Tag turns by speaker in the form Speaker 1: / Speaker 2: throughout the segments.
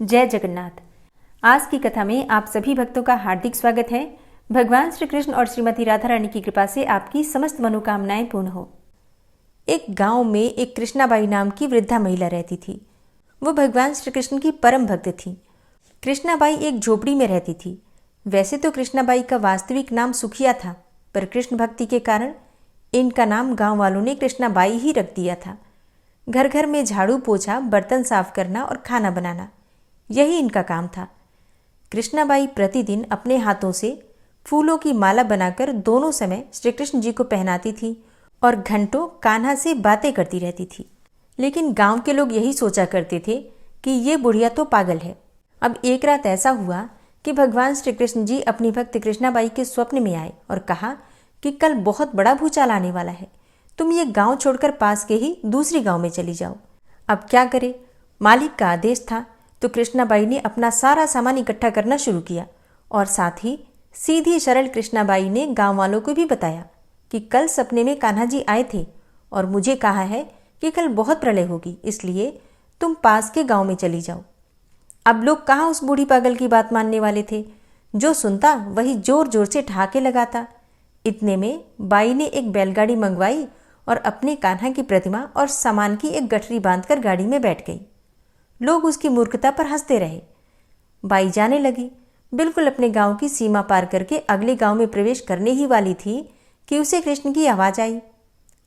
Speaker 1: जय जगन्नाथ। आज की कथा में आप सभी भक्तों का हार्दिक स्वागत है। भगवान श्री कृष्ण और श्रीमती राधा रानी की कृपा से आपकी समस्त मनोकामनाएं पूर्ण हो। एक गांव में एक कृष्णाबाई नाम की वृद्धा महिला रहती थी। वो भगवान श्री कृष्ण की परम भक्त थी। कृष्णाबाई एक झोपड़ी में रहती थी। वैसे तो कृष्णाबाई का वास्तविक नाम सुखिया था, पर कृष्ण भक्ति के कारण इनका नाम गांव वालों ने कृष्णाबाई ही रख दिया था। घर घर में झाड़ू पोछा, बर्तन साफ करना और खाना बनाना, यही इनका काम था। कृष्णाबाई प्रतिदिन अपने हाथों से फूलों की माला बनाकर दोनों समय श्री कृष्ण जी को पहनाती थी और घंटों कान्हा से बातें करती रहती थी। लेकिन गांव के लोग यही सोचा करते थे कि ये बुढ़िया तो पागल है। अब एक रात ऐसा हुआ कि भगवान श्री कृष्ण जी अपनी भक्त कृष्णाबाई के स्वप्न में आए और कहा कि कल बहुत बड़ा भूचाल आने वाला है, तुम ये गांव छोड़कर पास के ही दूसरी गांव में चली जाओ। अब क्या करे, मालिक का आदेश था। तो कृष्णाबाई ने अपना सारा सामान इकट्ठा करना शुरू किया और साथ ही सीधी सरल कृष्णाबाई ने गांव वालों को भी बताया कि कल सपने में कान्हा जी आए थे और मुझे कहा है कि कल बहुत प्रलय होगी, इसलिए तुम पास के गांव में चली जाओ। अब लोग कहाँ उस बूढ़ी पागल की बात मानने वाले थे। जो सुनता वही जोर जोर से ठहाके लगाता। इतने में बाई ने एक बैलगाड़ी मंगवाई और अपने कान्हा की प्रतिमा और सामान की एक गठरी बांधकर गाड़ी में बैठ गई। लोग उसकी मूर्खता पर हंसते रहे। बाई जाने लगी। बिल्कुल अपने गांव की सीमा पार करके अगले गांव में प्रवेश करने ही वाली थी कि उसे कृष्ण की आवाज आई,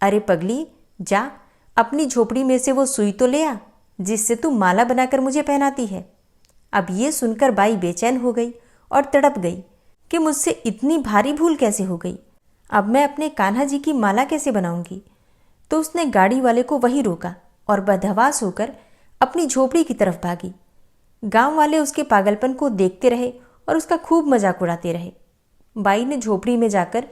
Speaker 1: अरे पगली, जा अपनी झोपड़ी में से वो सुई तो ले आ जिससे तू माला बनाकर मुझे पहनाती है। अब ये सुनकर बाई बेचैन हो गई और तड़प गई कि मुझसे इतनी भारी भूल कैसे हो गई। अब मैं अपने कान्हा जी की माला कैसे बनाऊंगी। तो उसने गाड़ी वाले को वहीं रोका और बदहवास होकर अपनी झोपड़ी की तरफ भागी। गांव वाले उसके पागलपन को देखते रहे और उसका खूब मजाक उड़ाते रहे। बाई ने झोपड़ी में जाकर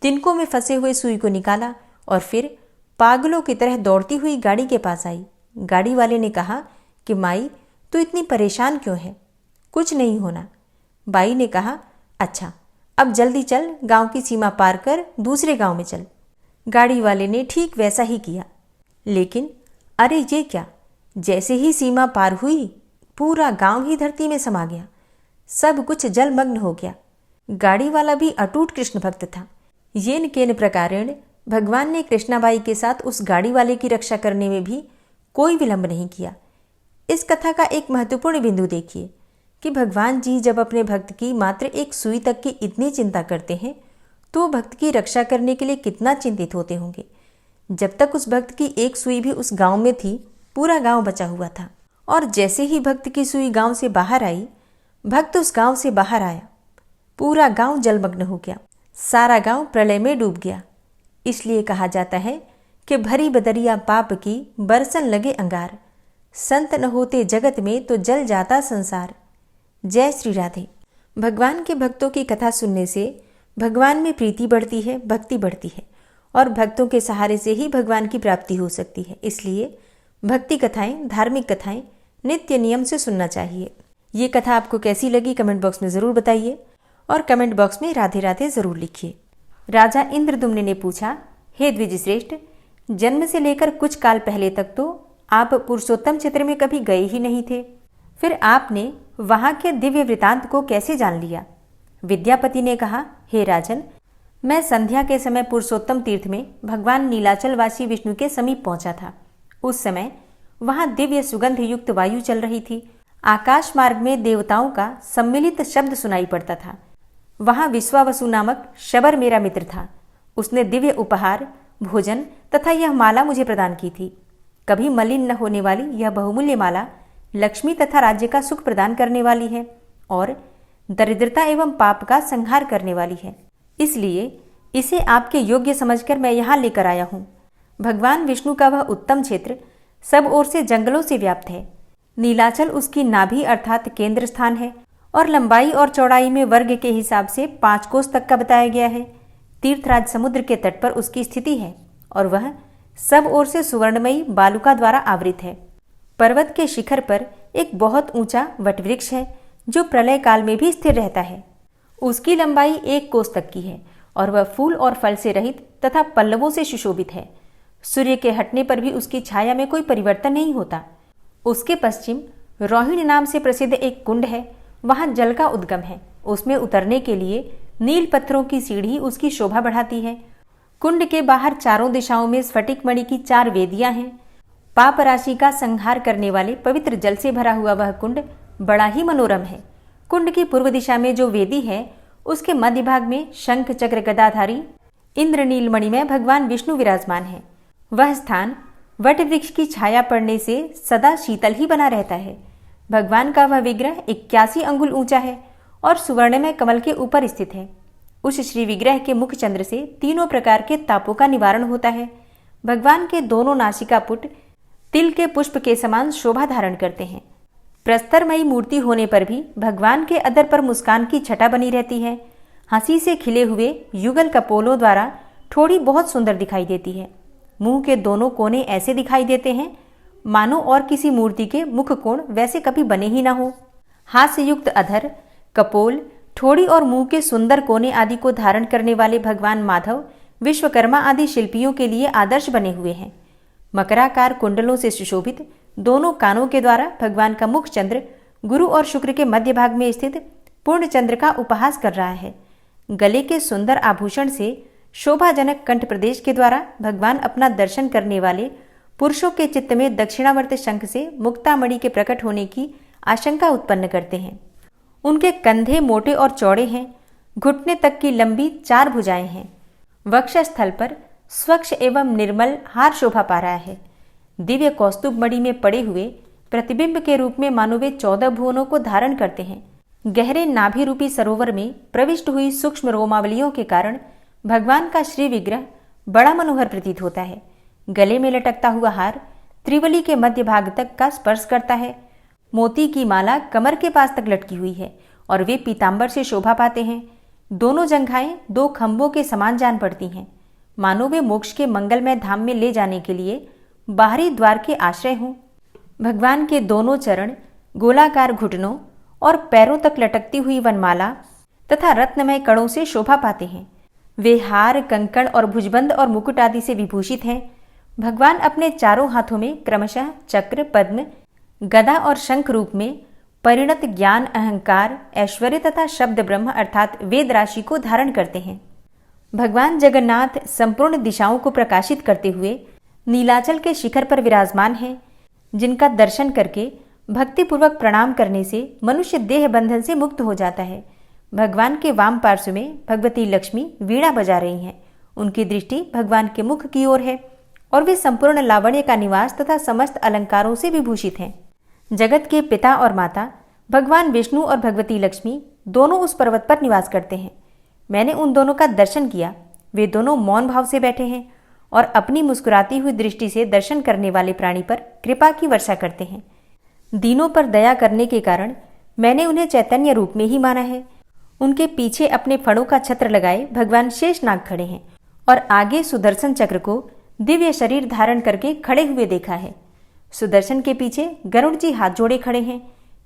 Speaker 1: तिनकों में फंसे हुए सुई को निकाला और फिर पागलों की तरह दौड़ती हुई गाड़ी के पास आई। गाड़ी वाले ने कहा कि माई, तू इतनी परेशान क्यों है, कुछ नहीं होना। बाई ने कहा, अच्छा अब जल्दी चल, गांव की सीमा पार कर दूसरे गांव में चल। गाड़ी वाले ने ठीक वैसा ही किया। लेकिन अरे ये क्या, जैसे ही सीमा पार हुई पूरा गांव ही धरती में समा गया। सब कुछ जलमग्न हो गया। गाड़ी वाला भी अटूट कृष्ण भक्त था। येन केन प्रकारेण भगवान ने कृष्णाबाई के साथ उस गाड़ी वाले की रक्षा करने में भी कोई विलंब नहीं किया। इस कथा का एक महत्वपूर्ण बिंदु देखिए कि भगवान जी जब अपने भक्त की मात्र एक सुई तक की इतनी चिंता करते हैं तो भक्त की रक्षा करने के लिए कितना चिंतित होते होंगे। जब तक उस भक्त की एक सुई भी उस गांव में थी, पूरा गांव बचा हुआ था, और जैसे ही भक्त की सुई गांव से बाहर आई, भक्त उस गांव से बाहर आया, पूरा गांव जलमग्न हो गया। सारा गांव प्रलय में डूब गया। इसलिए कहा जाता है कि भरी बदरिया पाप की बरसन लगे अंगार, संत न होते जगत में तो जल जाता संसार। जय श्री राधे। भगवान के भक्तों की कथा सुनने से भगवान में प्रीति बढ़ती है, भक्ति बढ़ती है, और भक्तों के सहारे से ही भगवान की प्राप्ति हो सकती है। इसलिए भक्ति कथाएं, धार्मिक कथाएं नित्य नियम से सुनना चाहिए। ये कथा आपको कैसी लगी कमेंट बॉक्स में ज़रूर बताइए और कमेंट बॉक्स में राधे राधे ज़रूर लिखिए। राजा इंद्रदुम्न ने पूछा, हे द्विजश्रेष्ठ, जन्म से लेकर कुछ काल पहले तक तो आप पुरुषोत्तम क्षेत्र में कभी गए ही नहीं थे, फिर आपने वहाँ के दिव्य वृतांत को कैसे जान लिया? विद्यापति ने कहा, हे राजन, मैं संध्या के समय पुरुषोत्तम तीर्थ में भगवान नीलाचलवासी विष्णु के समीप पहुंचा था। उस समय वहां दिव्य सुगंध युक्त वायु चल रही थी। आकाश मार्ग में देवताओं का सम्मिलित शब्द सुनाई पड़ता था। वहां विश्वावसु नामक शबर मेरा मित्र था। उसने दिव्य उपहार, भोजन तथा यह माला मुझे प्रदान की थी। कभी मलिन न होने वाली यह बहुमूल्य माला लक्ष्मी तथा राज्य का सुख प्रदान करने वाली है और दरिद्रता एवं पाप का संहार करने वाली है। इसलिए इसे आपके योग्य समझकर मैं यहाँ लेकर आया हूँ। भगवान विष्णु का वह उत्तम क्षेत्र सब ओर से जंगलों से व्याप्त है। नीलाचल उसकी नाभि अर्थात केंद्र स्थान है और लंबाई और चौड़ाई में वर्ग के हिसाब से 5 कोस तक का बताया गया है। तीर्थराज समुद्र के तट पर उसकी स्थिति है और वह सब ओर से सुवर्णमयी बालुका द्वारा आवृत है। पर्वत के शिखर पर एक बहुत ऊंचा वटवृक्ष है जो प्रलय काल में भी स्थिर रहता है। उसकी लंबाई 1 कोस तक की है और वह फूल और फल से रहित तथा पल्लवों से सुशोभित है। सूर्य के हटने पर भी उसकी छाया में कोई परिवर्तन नहीं होता। उसके पश्चिम रोहिणी नाम से प्रसिद्ध एक कुंड है, वहां जल का उद्गम है। उसमें उतरने के लिए नील पत्थरों की सीढ़ी उसकी शोभा बढ़ाती है। कुंड के बाहर चारों दिशाओं में स्फटिक मणि की 4 वेदियां हैं। पाप राशि का संहार करने वाले पवित्र जल से भरा हुआ वह कुंड बड़ा ही मनोरम है। कुंड की पूर्व दिशा में जो वेदी है, उसके मध्य भाग में शंख चक्र गदाधारी इंद्रनील मणि में भगवान विष्णु विराजमान है। वह स्थान वट वृक्ष की छाया पड़ने से सदा शीतल ही बना रहता है। भगवान का वह विग्रह 81 अंगुल ऊंचा है और सुवर्णमय कमल के ऊपर स्थित है। उस श्री विग्रह के मुख चंद्र से तीनों प्रकार के तापों का निवारण होता है। भगवान के दोनों नासिका पुट तिल के पुष्प के समान शोभा धारण करते हैं। प्रस्तरमयी मूर्ति होने पर भी भगवान के अधर पर मुस्कान की छटा बनी रहती है। हंसी से खिले हुए युगल कपोलों द्वारा ठोड़ी बहुत सुंदर दिखाई देती है। मुंह के दोनों कोने ऐसे दिखाई देते हैं मानो और किसी मूर्ति के मुख कोण वैसे कभी बने ही ना हो। हास्य युक्त अधर, कपोल, ठोड़ी और मुंह के सुंदर कोने आदि को धारण करने वाले भगवान माधव विश्वकर्मा आदि शिल्पियों के लिए आदर्श बने हुए हैं। मकराकार कुंडलों से सुशोभित दोनों कानों के द्वारा भगवान का मुख चंद्र गुरु और शुक्र के मध्य भाग में स्थित पूर्ण चंद्र का उपहास कर रहा है। गले के सुंदर आभूषण से शोभाजनक कंठ प्रदेश के द्वारा भगवान अपना दर्शन करने वाले पुरुषों के चित्त में दक्षिणावर्त शंख से मुक्तामणि के प्रकट होने की आशंका उत्पन्न करते हैं। उनके कंधे मोटे और चौड़े हैं। घुटने तक की लंबी 4 भुजाएं हैं। वक्षस्थल पर स्वच्छ एवं निर्मल हार शोभा पा रहा है। दिव्य कौस्तुभ मणि में पड़े हुए प्रतिबिंब के रूप में मानो वे 14 भुवनों को धारण करते हैं। गहरे नाभि रूपी सरोवर में प्रविष्ट हुई सूक्ष्म रोमावलियों के कारण भगवान का श्री विग्रह बड़ा मनोहर प्रतीत होता है। गले में लटकता हुआ हार त्रिवली के मध्य भाग तक का स्पर्श करता है। मोती की माला कमर के पास तक लटकी हुई है और वे पीतांबर से शोभा पाते हैं। दोनों जंघाएं 2 खंभों के समान जान पड़ती हैं, मानो वे मोक्ष के मंगलमय धाम में ले जाने के लिए बाहरी द्वार के आश्रय हों। भगवान के दोनों चरण गोलाकार घुटनों और पैरों तक लटकती हुई वनमाला तथा रत्नमय कणों से शोभा पाते हैं। वे हार, कंकण और भुजबंद और मुकुट आदि से विभूषित हैं। भगवान अपने चारों हाथों में क्रमशः चक्र, पद्म, गदा और शंख रूप में परिणत ज्ञान, अहंकार, ऐश्वर्य तथा शब्द ब्रह्म अर्थात वेद राशि को धारण करते हैं। भगवान जगन्नाथ संपूर्ण दिशाओं को प्रकाशित करते हुए नीलाचल के शिखर पर विराजमान हैं, जिनका दर्शन करके भक्तिपूर्वक प्रणाम करने से मनुष्य देह बंधन से मुक्त हो जाता है। भगवान के वाम पार्श्व में भगवती लक्ष्मी वीणा बजा रही हैं। उनकी दृष्टि भगवान के मुख की ओर है और वे संपूर्ण लावण्य का निवास तथा समस्त अलंकारों से विभूषित हैं। जगत के पिता और माता भगवान विष्णु और भगवती लक्ष्मी दोनों उस पर्वत पर निवास करते हैं। मैंने उन दोनों का दर्शन किया। वे दोनों मौन भाव से बैठे हैं और अपनी मुस्कुराती हुई दृष्टि से दर्शन करने वाले प्राणी पर कृपा की वर्षा करते हैं। दीनों पर दया करने के कारण मैंने उन्हें चैतन्य रूप में ही माना है। उनके पीछे अपने फणों का छत्र लगाए भगवान शेषनाग खड़े हैं और आगे सुदर्शन चक्र को दिव्य शरीर धारण करके खड़े हुए देखा है। सुदर्शन के पीछे गरुड़ जी हाथ जोड़े खड़े हैं।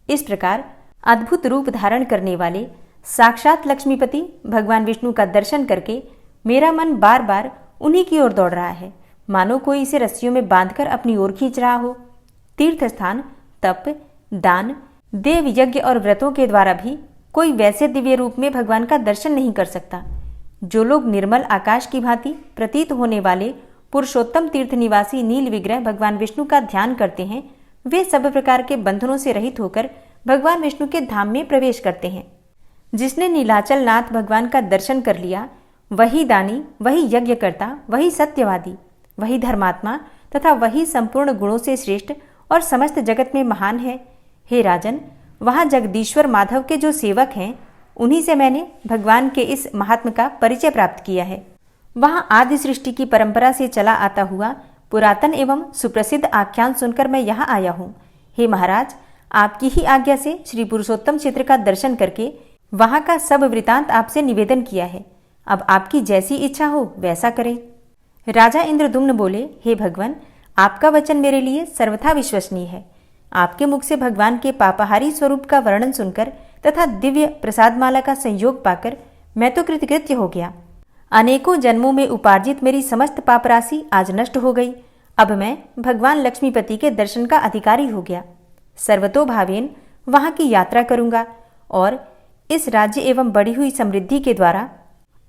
Speaker 1: इस प्रकार अद्भुत रूप धारण करने वाले साक्षात लक्ष्मीपति भगवान विष्णु का दर्शन करके मेरा मन बार बार उन्हीं की ओर दौड़ रहा है, मानो कोई इसे रस्सियों में बांधकर अपनी ओर खींच रहा हो। तीर्थ स्थान, तप, दान, देव यज्ञ और व्रतों के द्वारा भी कोई वैसे दिव्य रूप में भगवान का दर्शन नहीं कर सकता। जो लोग निर्मल आकाश की भांति प्रतीत होने वाले पुरुषोत्तम तीर्थ निवासी नील विग्रह भगवान विष्णु का ध्यान करते हैं, वे सब प्रकार के बंधनों से रहित होकर भगवान विष्णु के धाम में प्रवेश करते हैं। जिसने नीलाचल नाथ भगवान का दर्शन कर लिया, वही दानी, वही यज्ञकर्ता, वही सत्यवादी, वही धर्मात्मा तथा वही संपूर्ण गुणों से श्रेष्ठ और समस्त जगत में महान है। हे राजन, वहाँ जगदीश्वर माधव के जो सेवक हैं, उन्हीं से मैंने भगवान के इस महात्म का परिचय प्राप्त किया है। वहाँ आदि सृष्टि की परंपरा से चला आता हुआ पुरातन एवं सुप्रसिद्ध आख्यान सुनकर मैं यहाँ आया हूँ। हे महाराज, आपकी ही आज्ञा से श्री पुरुषोत्तम क्षेत्र का दर्शन करके वहाँ का सब वृतांत आपसे निवेदन किया है। अब आपकी जैसी इच्छा हो वैसा करें। राजा इंद्रदुम्न बोले, हे भगवान, आपका वचन मेरे लिए सर्वथा विश्वसनीय है। आपके मुख से भगवान के पापाहारी स्वरूप का वर्णन सुनकर तथा दिव्य प्रसादमाला का संयोग पाकर मैं तो कृतकृत्य हो गया। अनेकों जन्मों में उपार्जित मेरी समस्त पाप राशि आज नष्ट हो गई। अब मैं भगवान लक्ष्मीपति के दर्शन का अधिकारी हो गया। सर्वतोभावेन वहाँ की यात्रा करूँगा और इस राज्य एवं बढ़ी हुई समृद्धि के द्वारा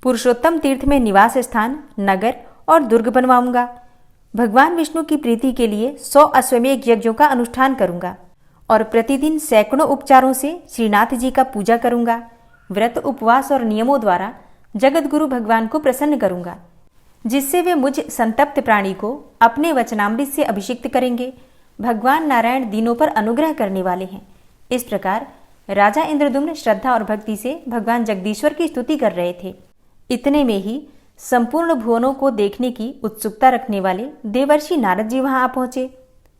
Speaker 1: पुरुषोत्तम तीर्थ में निवास स्थान, नगर और दुर्ग बनवाऊंगा। भगवान विष्णु की प्रीति के लिए 100 अश्वमेध यज्ञों का अनुष्ठान करूंगा और प्रतिदिन सैकड़ों उपचारों से श्रीनाथ जी का पूजा करूंगा। व्रत, उपवास और नियमों द्वारा जगत गुरु भगवान को प्रसन्न करूंगा, जिससे वे मुझ संतप्त प्राणी को अपने वचनामृत से अभिषिक्त करेंगे। भगवान नारायण दीनों पर अनुग्रह करने वाले हैं। इस प्रकार राजा इंद्रद्युम्न श्रद्धा और भक्ति से भगवान जगदीश्वर की स्तुति कर रहे थे। इतने में ही संपूर्ण भुवनों को देखने की उत्सुकता रखने वाले देवर्षि नारद जी वहां आ पहुंचे।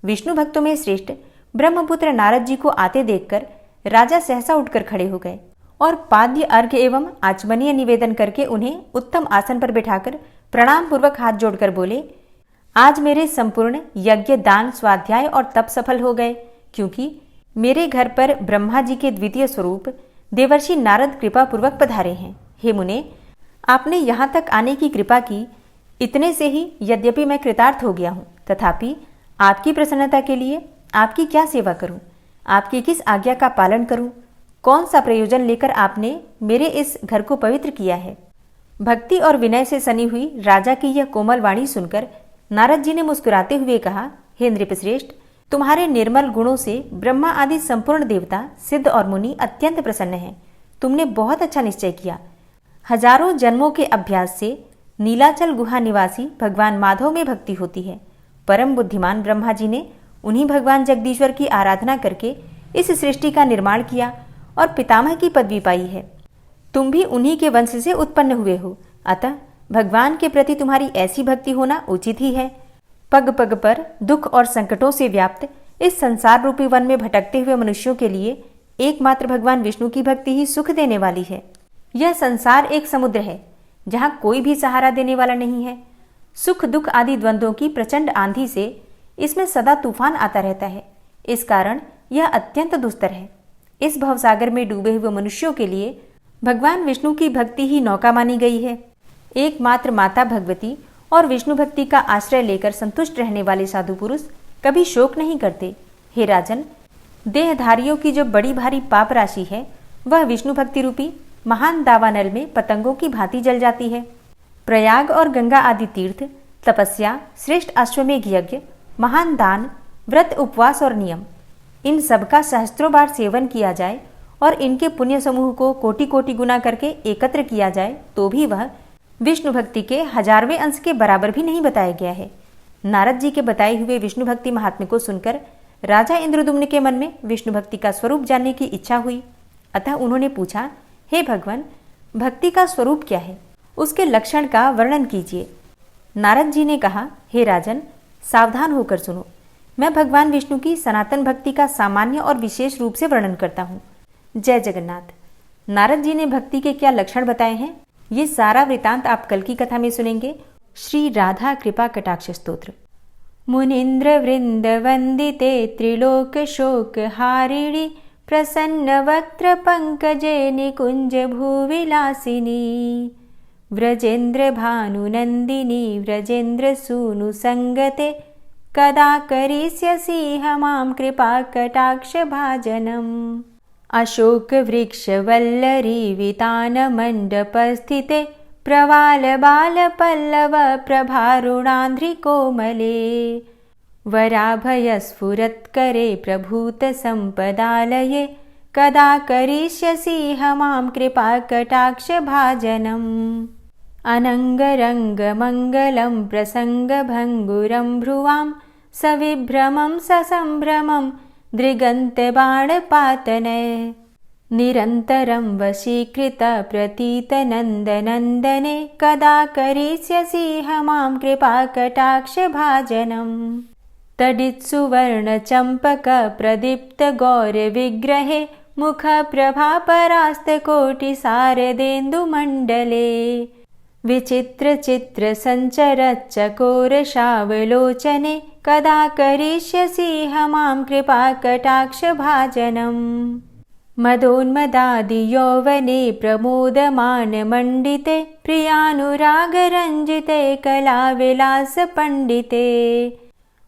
Speaker 1: विष्णु भक्तों में श्रेष्ठ ब्रह्मपुत्र नारद जी को आते देखकर राजा सहसा उठकर खड़े हो गए और पाद्य, अर्घ्य एवं आचमनीय निवेदन करके उन्हें उत्तम आसन पर बिठाकर प्रणाम पूर्वक हाथ जोड़कर बोले, आज मेरे संपूर्ण यज्ञ, दान, स्वाध्याय और तप सफल हो गए, क्योंकि मेरे घर पर ब्रह्मा जी के द्वितीय स्वरूप देवर्षि नारद कृपा पूर्वक पधारे हैं। हे मुने, आपने यहाँ तक आने की कृपा की। इतने से ही यद्यपि मैं कृतार्थ हो गया हूँ, तथापि आपकी प्रसन्नता के लिए आपकी क्या सेवा करूँ, आपकी किस आज्ञा का पालन करूँ, कौन सा प्रयोजन लेकर आपने मेरे इस घर को पवित्र किया है। भक्ति और विनय से सनी हुई राजा की यह कोमल वाणी सुनकर नारद जी ने मुस्कुराते हुए कहा, हे नृपश्रेष्ठ, तुम्हारे निर्मल गुणों से ब्रह्मा आदि संपूर्ण देवता, सिद्ध और मुनि अत्यंत प्रसन्न हैं। तुमने बहुत अच्छा निश्चय किया। हजारों जन्मों के अभ्यास से नीलाचल गुहा निवासी भगवान माधव में भक्ति होती है। परम बुद्धिमान ब्रह्मा जी ने उन्हीं भगवान जगदीश्वर की आराधना करके इस सृष्टि का निर्माण किया और पितामह की पदवी पाई है। तुम भी उन्हीं के वंश से उत्पन्न हुए हो, अतः भगवान के प्रति तुम्हारी ऐसी भक्ति होना उचित ही है। पग पग पर दुख और संकटों से व्याप्त इस संसार रूपी वन में भटकते हुए मनुष्यों के लिए एकमात्र भगवान विष्णु की भक्ति ही सुख देने वाली है। यह संसार एक समुद्र है जहाँ कोई भी सहारा देने वाला नहीं है। सुख दुख आदि द्वंद्वों की प्रचंड आंधी से इसमें सदा तूफान आता रहता है। इस कारण यह अत्यंत दुस्तर है। इस भवसागर में डूबे हुए मनुष्यों के लिए भगवान विष्णु की भक्ति ही नौका मानी गई है। एकमात्र माता भगवती और विष्णु भक्ति का आश्रय लेकर संतुष्ट रहने वाले साधु पुरुष कभी शोक नहीं करते। हे राजन, देहधारियों की जो बड़ी भारी पाप राशि है वह विष्णु भक्ति रूपी महान दावानल में पतंगों की भांति जल जाती है। प्रयाग और गंगा आदि तीर्थ, तपस्या, श्रेष्ठ अश्वमेध यज्ञ, महान दान, व्रत, उपवास और नियम, इन सबका सहस्त्रों बार सेवन किया जाए और इनके पुण्य समूह को कोटि कोटि गुना करके एकत्र किया जाए तो भी वह विष्णु भक्ति के 1000वें अंश के बराबर भी नहीं बताया गया है। नारद जी के बताए हुए विष्णु भक्ति महात्म्य को सुनकर राजा इंद्रद्युम्न के मन में विष्णु भक्ति का स्वरूप जानने की इच्छा हुई। अतः उन्होंने पूछा, हे भगवान, भक्ति का स्वरूप क्या है, उसके लक्षण का वर्णन कीजिए। नारद जी ने कहा, हे राजन, सावधान होकर सुनो। मैं भगवान विष्णु की सनातन भक्ति का सामान्य और विशेष रूप से वर्णन करता हूँ। जय जगन्नाथ। नारद जी ने भक्ति के क्या लक्षण बताए हैं, ये सारा वृतांत आप कल की कथा में सुनेंगे। श्री राधा कृपा कटाक्ष स्तोत्र। मुनीन्द्र वृंद वंदिते त्रिलोक शोक हारिणी प्रसन्न वक्त्र पंकजे निकुंज भूविलासिनी व्रजेन्द्र भानुनंदिनी व्रजेन्द्र सूनु संगते कदा करिष्यसि हमां कृपा कटाक्ष भाजनम्। अशोक वृक्ष वल्लरी वितान मंडपस्थिते प्रवाल बाल पल्लव प्रभारुणांध्रि कोमले वराभय स्फुरत्करे प्रभूत संपदालये कदा करिष्यसि हमां कृपा कटाक्ष भाजनम्। अनंगरंग मंगलम प्रसंग भंगुरं भ्रुवां सविभ्रमं ससंभ्रमं दृगंत बाणपातने निरन्तरं वशीकृत प्रतीत नन्दनन्दने कदा करिष्यसि हमां कृपा कटाक्ष भाजनम्। तडित्सुवर्ण चंपक प्रदीप्त गौर विग्रहे मुख प्रभा परास्त कोटि सारदेन्दु मंडले विचित्र चित्र संचर चकोर शावलोचने कदा करिष्यसि हमां कृपा कटाक्ष भाजनम्। मदोन्मदादि यौवने प्रमोदमान मंडिते प्रियानुराग रंजिते कला विलास पंडिते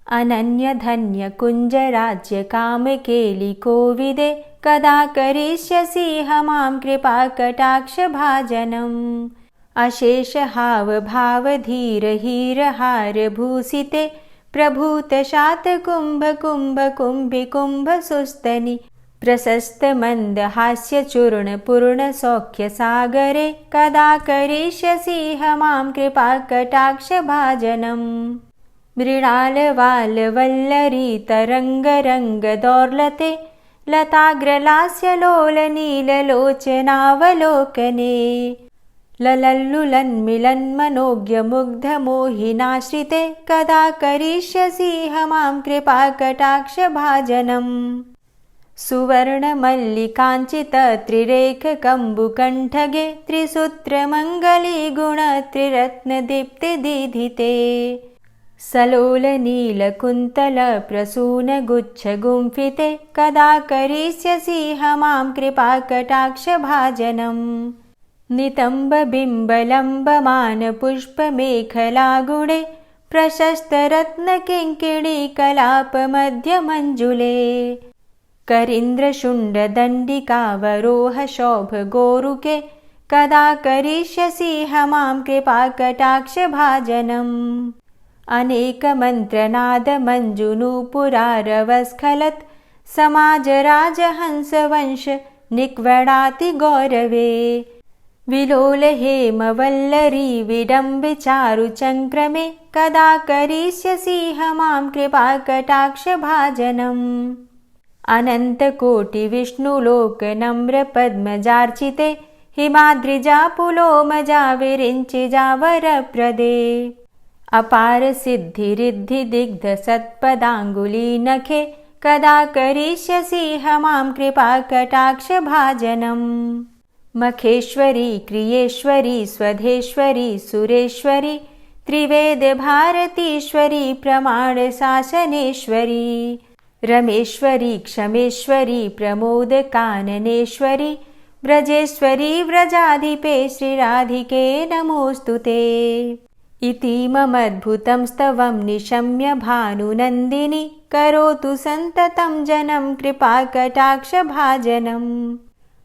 Speaker 1: अनन्य धन्य कुंज राज्य काम केली कोविदे कदा करिष्यसि हमां कृपा कटाक्ष भाजनम्। अशेष हाव भाव धीर हीर हार भूषिते प्रभूत शात कुंभ कुंभ कुंभि कुंभ सुस्तनि प्रशस्त मंद हास्य चूर्ण पूर्ण सौख्य सागरे कदा करिष्यसि हमां कृपा कटाक्ष भाजनम्। मृणाल वाल वल्लरी तरंग रंग दौर्लते लताग्रलास्य लोल नील लोचनावलोकने ललल्लुलन्मिलन्मनोज्ञ मुग्ध मोहिनाश्रिते कदा करिष्यसि हमां कृपा कटाक्ष भाजनम्। सुवर्ण मल्लिकाञ्चित त्रिरेख कम्बुकण्ठगे त्रिसूत्र मङ्गली गुण त्रिरत्न दीप्ति दीधिते सलोल नील कुन्तल प्रसून गुच्छ गुंफिते कदा करिष्यसि हमां कृपा कटाक्ष भाजनम्। नितंब बिंब लंबमान पुष्प मेखला गुणे प्रशस्त रत्न किंकिणी कलाप मध्य मंजुले करींद्र शुंड दंडिकावरोह शोभ गोरुके कदा करिष्यसि हमां कृपा कटाक्ष भाजनम्। अनेक मंत्रनाद मंजुनूपुरारवस्खलत् समाज राजहंस वंश निक्वणाति गौरवे विलोल हेम वल्लरी विडम्बि चारु चंक्रमे कदा करिष्यसि हमां कृपा कटाक्ष भाजनम्। अनंत कोटि विष्णुलोक नम्र पद्मजार्चिते हिमाद्रिजा पुलोमजा विरिञ्चिजा वरप्रदे अपार सिद्धि रिद्धि दिग्ध सत्पदांगुली नखे कदा करिष्यसि हमां कृपा कटाक्ष भाजनम्। मखेश्वरी क्रियेश्वरी स्वधेश्वरी सुरेश्वरी त्रिवेद भारतीश्वरी प्रमाण शासनेश्वरी रमेश्वरी क्षमेश्वरी प्रमोद काननेश्वरी व्रजेश्वरी व्रजाधिपे श्रीराधिके नमोस्तुते। इतीममद्भुतं स्तवं निशम्य भानुनन्दिनी करोतु सन्ततं जनं कृपा कटाक्ष भाजनम्।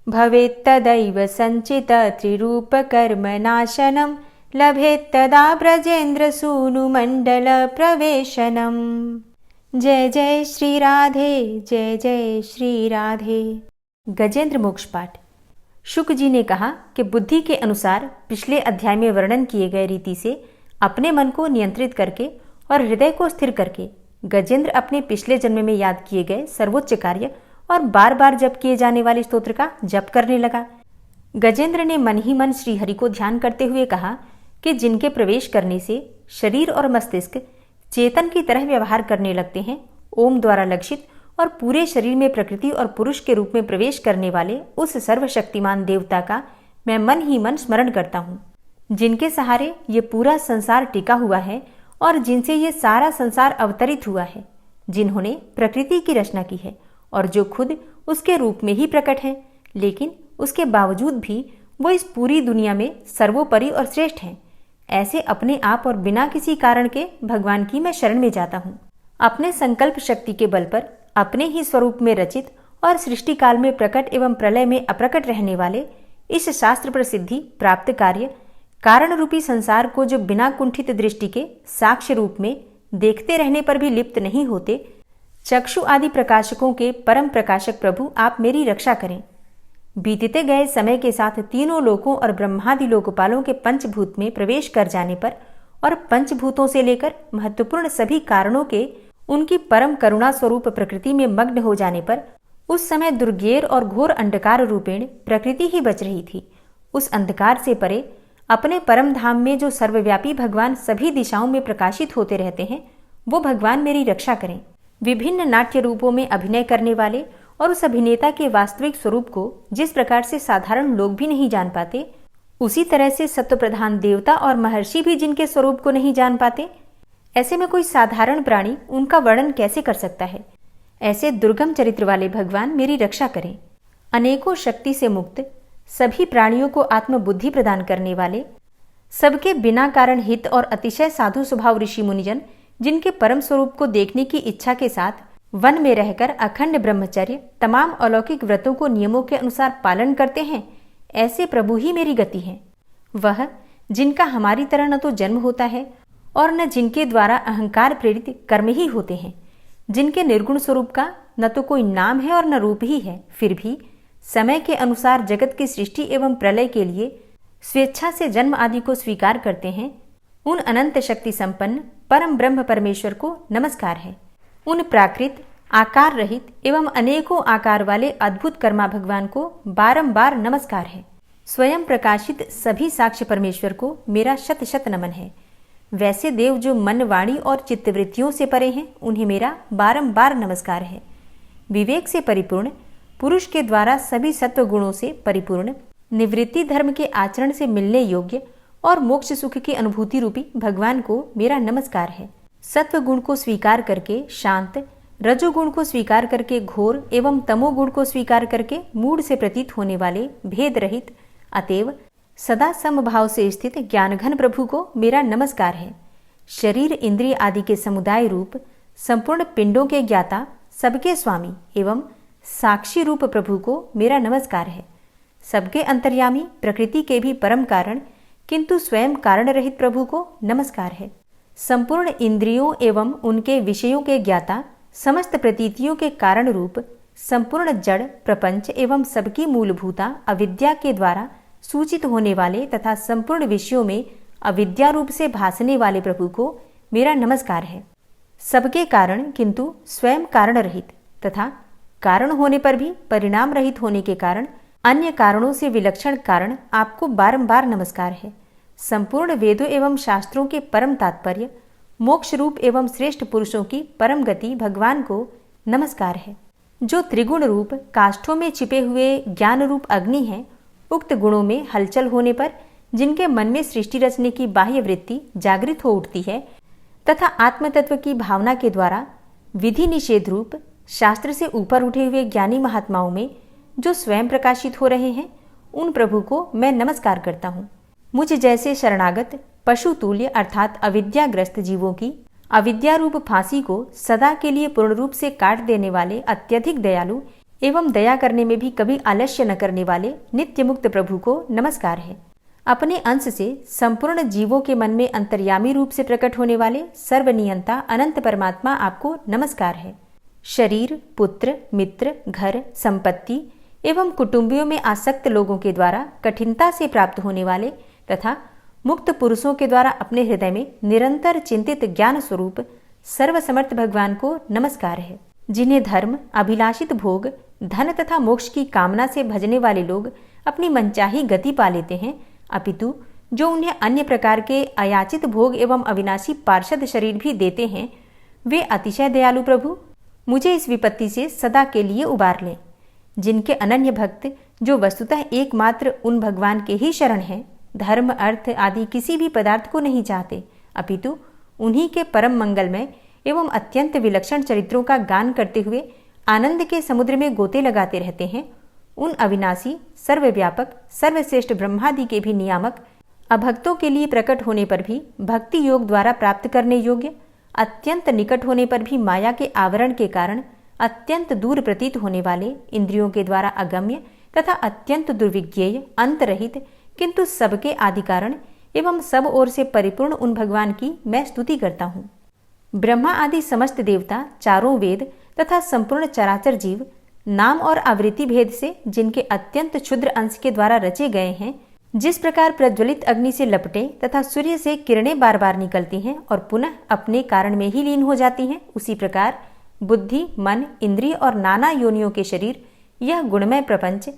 Speaker 1: भवेत्तदैव संचित त्रिरूपकर्मनाशनं लभेत्तदा ब्रजेन्द्र सूनुमण्डल प्रवेशनम्। जय जय श्री राधे, जय जय श्री राधे। गजेंद्र मोक्ष पाठ। शुक जी ने कहा कि बुद्धि के अनुसार पिछले अध्याय में वर्णन किए गए रीति से अपने मन को नियंत्रित करके और हृदय को स्थिर करके गजेंद्र अपने पिछले जन्म में याद किए गए सर्वोच्च कार्य और बार बार जप किए जाने वाले स्तोत्र का जप करने लगा। गजेंद्र ने मन ही मन श्री हरि को ध्यान करते हुए कहा कि जिनके प्रवेश करने से शरीर और मस्तिष्क चेतन की तरह व्यवहार करने लगते हैं, ओम द्वारा लक्षित और पूरे शरीर में प्रकृति और पुरुष के रूप में प्रवेश करने वाले उस सर्वशक्तिमान देवता का मैं मन ही मन स्मरण करता हूँ, जिनके सहारे ये पूरा संसार टिका हुआ है और जिनसे ये सारा संसार अवतरित हुआ है, जिन्होंने प्रकृति की रचना की है और जो खुद उसके रूप में ही प्रकट है, लेकिन उसके बावजूद भी वो इस पूरी दुनिया में सर्वोपरि और श्रेष्ठ हैं। ऐसे अपने आप और बिना किसी कारण के भगवान की मैं शरण में जाता हूँ। अपने संकल्प शक्ति के बल पर अपने ही स्वरूप में रचित और सृष्टि काल में प्रकट एवं प्रलय में अप्रकट रहने वाले इस शास्त्र प्रसिद्धि प्राप्त कार्य कारण रूपी संसार को जो बिना कुंठित दृष्टि के साक्ष्य रूप में देखते रहने पर भी लिप्त नहीं होते, चक्षु आदि प्रकाशकों के परम प्रकाशक प्रभु आप मेरी रक्षा करें। बीतते गए समय के साथ तीनों लोकों और ब्रह्मादि लोकपालों के पंचभूत में प्रवेश कर जाने पर और पंचभूतों से लेकर महत्वपूर्ण सभी कारणों के उनकी परम करुणा स्वरूप प्रकृति में मग्न हो जाने पर उस समय दुर्गेर और घोर अंधकार रूपेण प्रकृति ही बच रही थी। उस अंधकार से परे अपने परम धाम में जो सर्वव्यापी भगवान सभी दिशाओं में प्रकाशित होते रहते हैं, वो भगवान मेरी रक्षा करें। विभिन्न नाट्य रूपों में अभिनय करने वाले और उस अभिनेता के वास्तविक स्वरूप को जिस प्रकार से साधारण लोग भी नहीं जान पाते, उसी तरह से सत्व प्रधान देवता और महर्षि भी जिनके स्वरूप को नहीं जान पाते, ऐसे में कोई साधारण प्राणी उनका वर्णन कैसे कर सकता है। ऐसे दुर्गम चरित्र वाले भगवान मेरी रक्षा करें। अनेकों शक्ति से मुक्त, सभी प्राणियों को आत्मबुद्धि प्रदान करने वाले, सबके बिना कारण हित और अतिशय साधु स्वभाव ऋषि मुनिजन जिनके परम स्वरूप को देखने की इच्छा के साथ वन में रहकर अखंड ब्रह्मचर्य तमाम अलौकिक व्रतों को नियमों के अनुसार पालन करते हैं, ऐसे प्रभु ही मेरी गति है। वह जिनका हमारी तरह न तो जन्म होता है और न जिनके द्वारा अहंकार प्रेरित कर्म ही होते हैं, जिनके निर्गुण स्वरूप का न तो कोई नाम है और न रूप ही है, फिर भी समय के अनुसार जगत की सृष्टि एवं प्रलय के लिए स्वेच्छा से जन्म आदि को स्वीकार करते हैं, उन अनंत शक्ति संपन्न परम ब्रह्म परमेश्वर को नमस्कार है। उन प्राकृत आकार रहित एवं अनेकों आकार वाले अद्भुत कर्मा भगवान को बारंबार नमस्कार है। स्वयं प्रकाशित सभी साक्ष्य परमेश्वर को मेरा शत शत नमन है। वैसे देव जो मन, वाणी और चित्तवृत्तियों से परे हैं, उन्हें मेरा बारंबार नमस्कार है। विवेक से परिपूर्ण पुरुष के द्वारा सभी सत्व गुणों से परिपूर्ण निवृत्ति धर्म के आचरण से मिलने योग्य और मोक्ष सुख की अनुभूति रूपी भगवान को मेरा नमस्कार है। सत्व गुण को स्वीकार करके शांत, रजोगुण को स्वीकार करके घोर एवं तमोगुण को स्वीकार करके मूढ़ से प्रतीत होने वाले भेद रहित, अतएव सदा समभाव से स्थित ज्ञानघन प्रभु को मेरा नमस्कार है। शरीर इंद्रिय आदि के समुदाय रूप संपूर्ण पिंडों के ज्ञाता, सबके स्वामी एवं साक्षी रूप प्रभु को मेरा नमस्कार है। सबके अंतर्यामी, प्रकृति के भी परम कारण किंतु स्वयं कारण रहित प्रभु को नमस्कार है। संपूर्ण इंद्रियों एवं उनके विषयों के ज्ञाता, समस्त प्रतीतियों के कारण रूप संपूर्ण जड़ प्रपंच एवं सबकी मूलभूता अविद्या के द्वारा सूचित होने वाले तथा संपूर्ण विषयों में अविद्या रूप से भासने वाले प्रभु को मेरा नमस्कार है। सबके कारण किंतु स्वयं कारण रहित तथा कारण होने पर भी परिणाम रहित होने के कारण अन्य कारणों से विलक्षण कारण आपको बारंबार नमस्कार है। संपूर्ण वेदों एवं शास्त्रों के परम तात्पर्य, मोक्ष रूप एवं श्रेष्ठ पुरुषों की परम गति भगवान को नमस्कार है। जो त्रिगुण रूप काष्ठों में छिपे हुए ज्ञान रूप अग्नि है, उक्त गुणों में हलचल होने पर जिनके मन में सृष्टि रचने की बाह्य वृत्ति जागृत हो उठती है तथा आत्मतत्व की भावना के द्वारा विधि निषेध रूप शास्त्र से ऊपर उठे हुए ज्ञानी महात्माओं में जो स्वयं प्रकाशित हो रहे हैं, उन प्रभु को मैं नमस्कार करता हूँ। मुझ जैसे शरणागत पशु तुल्य अर्थात अविद्याग्रस्त जीवों की अविद्या रूप फांसी को सदा के लिए पूर्ण रूप से काट देने वाले अत्यधिक दयालु एवं दया करने में भी कभी आलस्य न करने वाले नित्य मुक्त प्रभु को नमस्कार है। अपने अंश से संपूर्ण जीवों के मन में अंतर्यामी रूप से प्रकट होने वाले सर्वनियंता अनंत परमात्मा आपको नमस्कार है। शरीर, पुत्र, मित्र, घर, संपत्ति एवं कुटुंबियों में आसक्त लोगों के द्वारा कठिनता से प्राप्त होने वाले तथा मुक्त पुरुषों के द्वारा अपने हृदय में निरंतर चिंतित ज्ञान स्वरूप सर्वसमर्थ भगवान को नमस्कार है। जिन्हें धर्म, अभिलाषित भोग, धन तथा मोक्ष की कामना से भजने वाले लोग अपनी मनचाही गति पा लेते हैं, अपितु जो उन्हें अन्य प्रकार के अयाचित भोग एवं अविनाशी पार्षद शरीर भी देते हैं, वे अतिशय दयालु प्रभु मुझे इस विपत्ति से सदा के लिए उबार लें। जिनके अनन्य भक्त जो वस्तुतः एकमात्र उन भगवान के ही शरण हैं, धर्म, अर्थ आदि किसी भी पदार्थ को नहीं चाहते, अपितु उन्हीं के परम मंगलमय एवं अत्यंत विलक्षण चरित्रों का गान करते हुए आनंद के समुद्र में गोते लगाते रहते हैं, उन अविनाशी, सर्वव्यापक, सर्वश्रेष्ठ ब्रह्मादि के भी नियामक, अभक्तों के लिए प्रकट होने पर भी भक्ति योग द्वारा प्राप्त करने योग्य, अत्यंत निकट होने पर भी माया के आवरण के कारण अत्यंत दूर प्रतीत होने वाले, इंद्रियों के द्वारा अगम्य तथा अत्यंत दुर्विज्ञेय, अंत रहित किंतु सबके आदि कारण एवं सब ओर से परिपूर्ण उन भगवान की मैं स्तुति करता हूँ। ब्रह्मा आदि समस्त देवता, चारों वेद तथा संपूर्ण चराचर जीव नाम और आवृत्ति भेद से जिनके अत्यंत क्षुद्र अंश के द्वारा रचे गए हैं, जिस प्रकार प्रज्वलित अग्नि से लपटे तथा सूर्य से किरणें बार बार निकलती हैं और पुनः अपने कारण में ही लीन हो जाती हैं, उसी प्रकार बुद्धि, मन, इंद्रिय और नाना योनियों के शरीर, यह गुणमय प्रपंच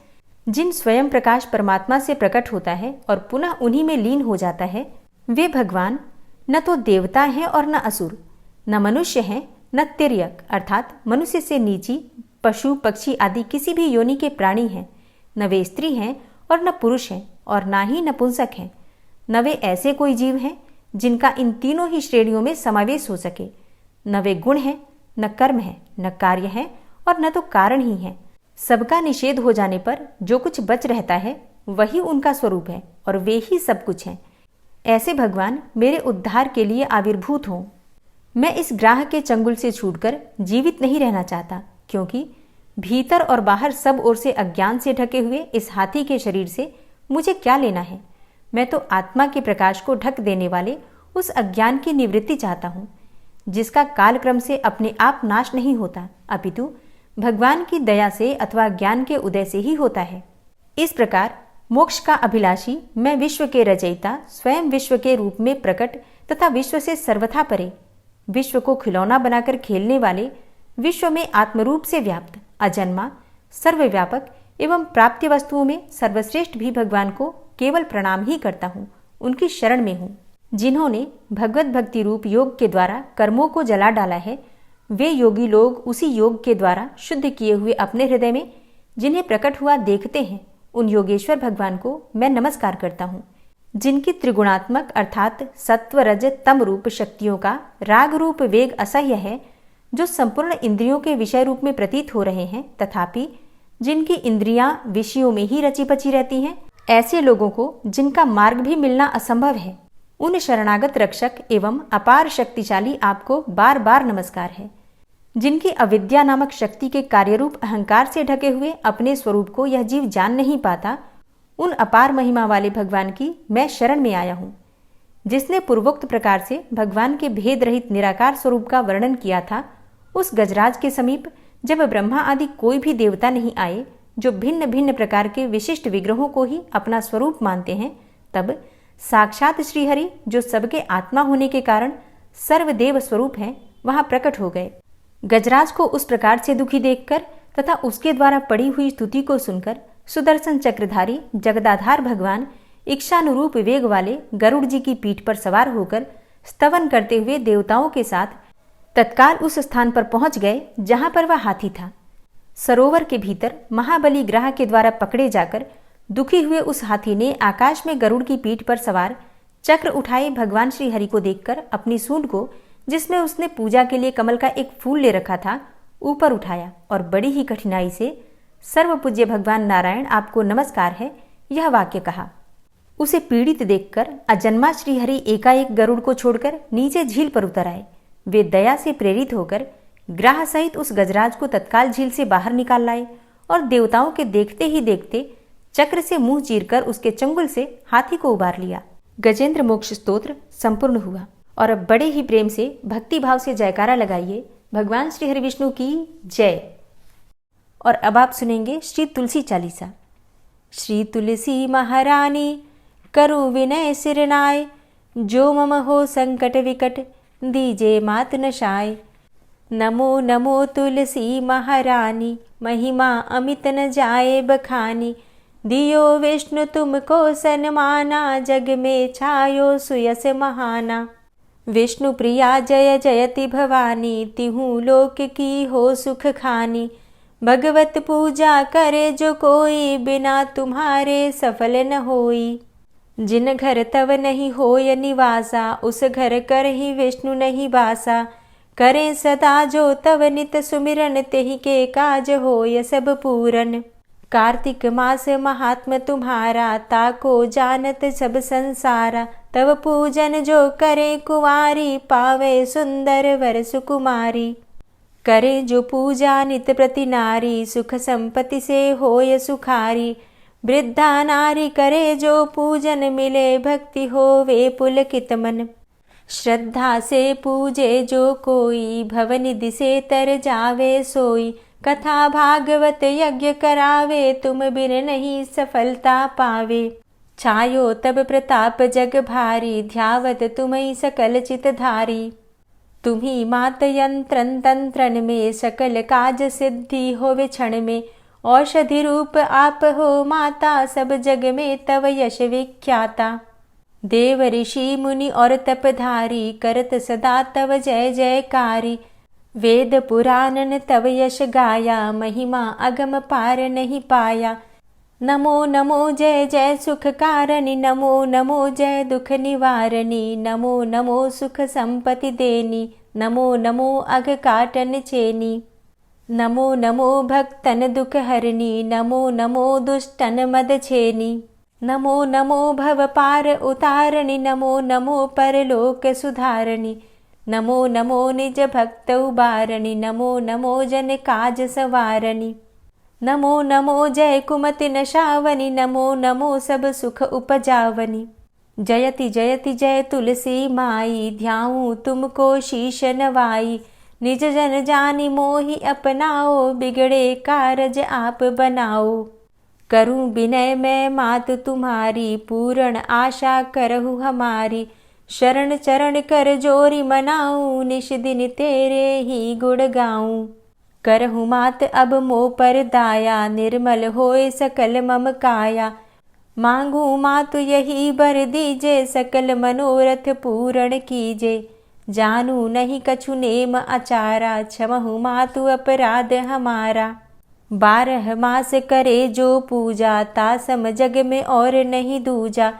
Speaker 1: जिन स्वयं प्रकाश परमात्मा से प्रकट होता है और पुनः उन्हीं में लीन हो जाता है, वे भगवान न तो देवता हैं और न असुर, न मनुष्य हैं न तिर्यक अर्थात मनुष्य से नीची, पशु, पक्षी आदि किसी भी योनि के प्राणी हैं, न वे स्त्री हैं और न पुरुष हैं और ना ही नपुंसक हैं, न वे ऐसे कोई जीव हैं जिनका इन तीनों ही श्रेणियों में समावेश हो सके, न वे गुण हैं, न कर्म है, न कार्य है और न तो कारण ही है। सबका निषेध हो जाने पर जो कुछ बच रहता है वही उनका स्वरूप है और वे ही सब कुछ हैं। ऐसे भगवान मेरे उद्धार के लिए आविर्भूत हों। मैं इस ग्राह के चंगुल से छूटकर जीवित नहीं रहना चाहता, क्योंकि भीतर और बाहर सब ओर से अज्ञान से ढके हुए इस हाथी के शरीर से मुझे क्या लेना है। मैं तो आत्मा के प्रकाश को ढक देने वाले उस अज्ञान की निवृत्ति चाहता हूँ, जिसका कालक्रम से अपने आप नाश नहीं होता, अपितु भगवान की दया से अथवा ज्ञान के उदय से ही होता है। इस प्रकार मोक्ष का अभिलाषी मैं विश्व के रचयिता, स्वयं विश्व के रूप में प्रकट तथा विश्व से सर्वथा परे, विश्व को खिलौना बनाकर खेलने वाले, विश्व में आत्मरूप से व्याप्त, अजन्मा, सर्वव्यापक एवं प्राप्य वस्तुओं में सर्वश्रेष्ठ भी भगवान को केवल प्रणाम ही करता हूँ, उनकी शरण में हूँ। जिन्होंने भगवत भक्ति रूप योग के द्वारा कर्मों को जला डाला है, वे योगी लोग उसी योग के द्वारा शुद्ध किए हुए अपने हृदय में जिन्हें प्रकट हुआ देखते हैं, उन योगेश्वर भगवान को मैं नमस्कार करता हूँ, जिनकी त्रिगुणात्मक अर्थात सत्व रज तम रूप शक्तियों का राग रूप वेग असह्य है, जो संपूर्ण इंद्रियों के विषय रूप में प्रतीत हो रहे हैं, तथापि जिनकी इंद्रियां विषयों में ही रची पची रहती हैं, ऐसे लोगों को जिनका मार्ग भी मिलना असंभव है, उन शरणागत रक्षक एवं अपार शक्तिशाली आपको बार बार नमस्कार है। जिनकी अविद्या नामक शक्ति के कार्यरूप अहंकार से ढके हुए अपने स्वरूप को यह जीव जान नहीं पाता, उन अपार महिमा वाले भगवान की मैं शरण में आया हूँ। जिसने पूर्वोक्त प्रकार से भगवान के भेद रहित निराकार स्वरूप का वर्णन किया था, उस गजराज के समीप जब ब्रह्मा आदि कोई भी देवता नहीं आए, जो भिन्न भिन्न प्रकार के विशिष्ट विग्रहों को ही अपना स्वरूप मानते हैं, तब साक्षात श्रीहरि, जो सबके आत्मा होने के कारण सर्वदेव स्वरूप हैं, वहां प्रकट हो गए। गजराज को उस प्रकार से दुखी देखकर तथा उसके द्वारा पड़ी हुई स्तुति को सुनकर सुदर्शन चक्रधारी जगदाधार भगवान इच्छानुरूप वेग वाले गरुड़ जी की पीठ पर सवार होकर स्तवन करते हुए देवताओं के साथ तत्काल उस स्थान पर पहुंच गए जहां पर वह हाथी था। सरोवर के भीतर महाबली ग्राह के द्वारा पकड़े जाकर दुखी हुए उस हाथी ने आकाश में गरुड़ की पीठ पर सवार चक्र उठाए भगवान श्री हरि को देखकर अपनी सूंड को, जिसमें उसने पूजा के लिए कमल का एक फूल ले रखा था, ऊपर उठाया और बड़ी ही कठिनाई से सर्वपूज्य भगवान नारायण आपको नमस्कार है, यह वाक्य कहा। उसे पीड़ित देखकर अजन्मा श्रीहरि एकाएक गरुड़ को छोड़कर नीचे झील पर उतर आए। वे दया से प्रेरित होकर ग्राह सहित उस गजराज को तत्काल झील से बाहर निकाल लाए और देवताओं के देखते ही देखते चक्र से मुंह चीरकर उसके चंगुल से हाथी को उबार लिया। गजेंद्र मोक्ष स्तोत्र संपूर्ण हुआ। और अब बड़े ही प्रेम से भक्ति भाव से जयकारा लगाइए भगवान श्री हरि विष्णु की जय। और अब आप सुनेंगे श्री तुलसी चालीसा। श्री तुलसी महारानी करु विनय सिरनाय, जो मम हो संकट विकट दीजे मात नशाय। नमो नमो तुलसी महारानी, महिमा अमित न जाए बखानी। दियो विष्णु तुमको सन्माना, जग में छायो सुयस महाना। विष्णु प्रिया जय जयति भवानी, तिहु लोक की हो सुख खानी। भगवत पूजा करे जो कोई, बिना तुम्हारे सफल न होई। जिन घर तव नहीं होय निवासा, उस घर कर ही विष्णु नहीं बासा। करे सदा जो तव नित सुमिरन, तेहि के काज होय सब पूरन। कार्तिक मास महात्म तुम्हारा, ताको जानत सब संसारा। तव पूजन जो करे कुंवारी, पावे सुंदर वर सुकुमारी। करे जो पूजा नित प्रति नारी, सुख संपत्ति से होय सुखारी। वृद्धा नारी करे जो पूजन, मिले भक्ति होवे पुलकित मन। श्रद्धा से पूजे जो कोई, भवनिधि से तर जावे सोई। कथा भागवत यज्ञ करावे, तुम बिन नहीं सफलता पावे। छायो तब प्रताप जग भारी, ध्यावत तुम्हि सकल चित धारी। तुम्ही मात यंत्रन तंत्रन में, सकल काज सिद्धि होवे क्षण में। औषधि रूप आप हो माता, सब जग में तव यश विख्याता। देव ऋषि मुनि और तपधारी, करत सदा तव जय जयकारी। वेद पुराणन तव यश गाया, महिमा अगम पार नहीं पाया। नमो नमो जय जय सुख कारणी, नमो नमो जय दुख निवारणी। नमो नमो सुख संपत्ति देनी, नमो नमो अघ काटन चेनी। नमो नमो भक्तन दुख हरणी, नमो नमो दुष्टन मद छेनी। नमो नमो भव पार उतारणी, नमो नमो परलोक सुधारणी। नमो नमो निज भक्त उबारणी, नमो नमो जन काज सवारणी। नमो नमो जय कुमति नशावनी, नमो नमो सब सुख उपजावनी। जयति जयति जय तुलसी माई, ध्याऊं तुमको शीश नवाई। निज जन जानि मोहि अपनाओ, बिगड़े कारज आप बनाओ। करूं विनय मैं मात तुम्हारी, पूर्ण आशा करहु हमारी। शरण चरण कर जोरी मनाऊं, निश दिन तेरे ही गुण गाऊं। करहु मात अब मोह पर दाया, निर्मल होए सकल मम काया। मांगू मातु यही बर दीजे, सकल मनोरथ पूर्ण कीजे। जानू नहीं कछु नेम आचारा, क्षमहु मातु अपराध हमारा। 12 मास करे जो पूजा, तासम जग में और नहीं दूजा।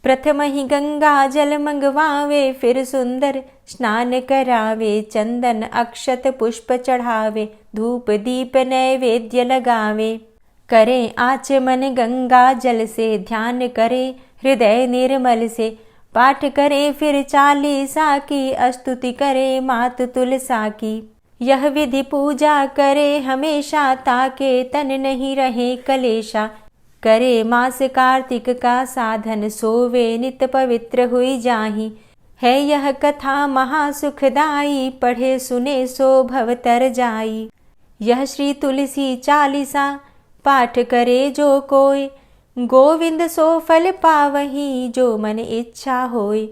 Speaker 1: प्रथम ही गंगा जल मंगवावे, फिर सुंदर स्नान करावे। चंदन अक्षत पुष्प चढ़ावे, धूप दीप नैवेद्य लगावे। करें आचमन गंगा जल से, ध्यान करे हृदय निर्मल से। पाठ करे फिर चालीसा की, स्तुति करे मात तुलसा की। यह विधि पूजा करे हमेशा, ताके तन नहीं रहे कलेशा। करे मास कार्तिक का साधन, सोवे नित पवित्र हुई जाहि। है यह कथा महासुखदाई, पढ़े सुने सो भव तर जाई। यह श्री तुलसी चालीसा, पाठ करे जो कोय। गोविंद सो फल पावही, जो मन इच्छा होय।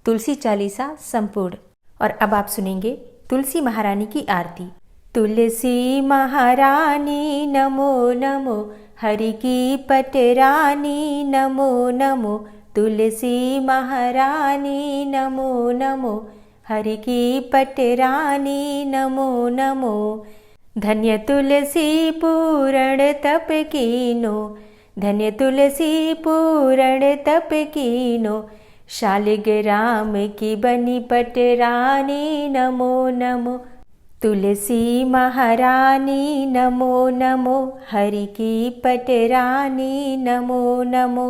Speaker 1: तुलसी चालीसा संपूर्ण। और अब आप सुनेंगे तुलसी महारानी की आरती। तुलसी महारानी नमो नमो, हरि की पटरानी नमो नमो। तुलसी महारानी नमो नमो, हरि की पटरानी नमो नमो। धन्य तुलसी पूर्ण तप कीनो, धन्य तुलसी पूर्ण तप कीनो। शालिग्राम की बनी पटरानी नमो नमो। तुलसी महारानी नमो नमो, हरि की पटरानी नमो नमो।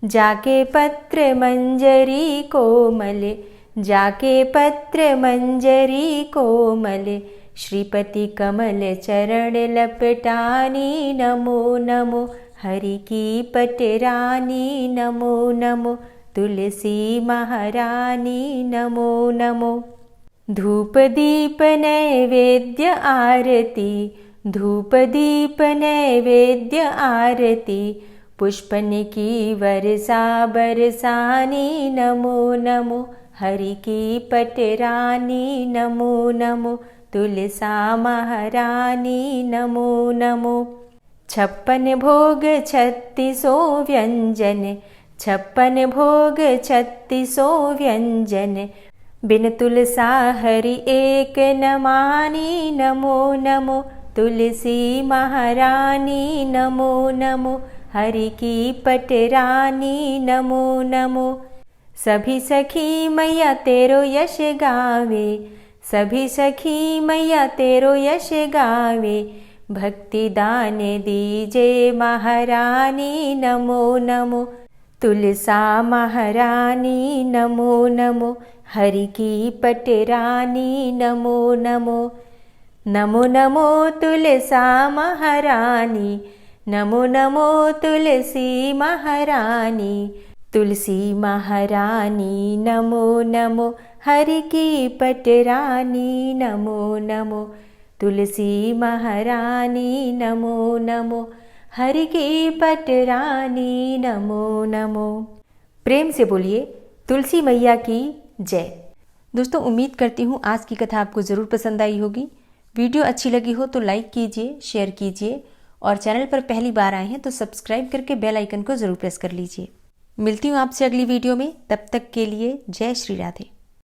Speaker 1: जाके पत्र मंजरी कोमल, जाके पत्र मंजरी कोमल। श्रीपति कमल चरण लपटानी नमो नमो, हरि की पटरानी नमो नमो। तुलसी महारानी नमो नमो। धूप दीप नैवेद्य आरती, धूप दीप नैवेद्य आरती। पुष्पन की वर्षा बरसानी नमो नमो, हरि की पटरानी नमो नमो। तुलसा महारानी नमो नमो। 56 भोग 36 व्यंजन, 56 भोग 36 व्यंजन। बिन तुलसा हरि एक न मानी नमो नमो। तुलसी महारानी नमो नमो, हरि की पटरानी नमो नमो। सभी सखी मैया तेरो यश गावे, सभी सखी मैया तेरो यश गावे। भक्ति दान दीजे महारानी नमो नमो। तुलसा महारानी नमो नमो, हरि की पटरानी नमो नमो। नमो नमो तुलसा महारानी, नमो नमो तुलसी महारानी। तुलसी महारानी नमो नमो, हरि की पटरानी नमो नमो। तुलसी महारानी नमो नमो, हरि की पटरानी नमो नमो। प्रेम से बोलिए तुलसी मैया की जय। दोस्तों, उम्मीद करती हूँ आज की कथा आपको ज़रूर पसंद आई होगी। वीडियो अच्छी लगी हो तो लाइक कीजिए, शेयर कीजिए और चैनल पर पहली बार आए हैं तो सब्सक्राइब करके बेल आइकन को ज़रूर प्रेस कर लीजिए। मिलती हूँ आपसे अगली वीडियो में, तब तक के लिए जय श्री राधे।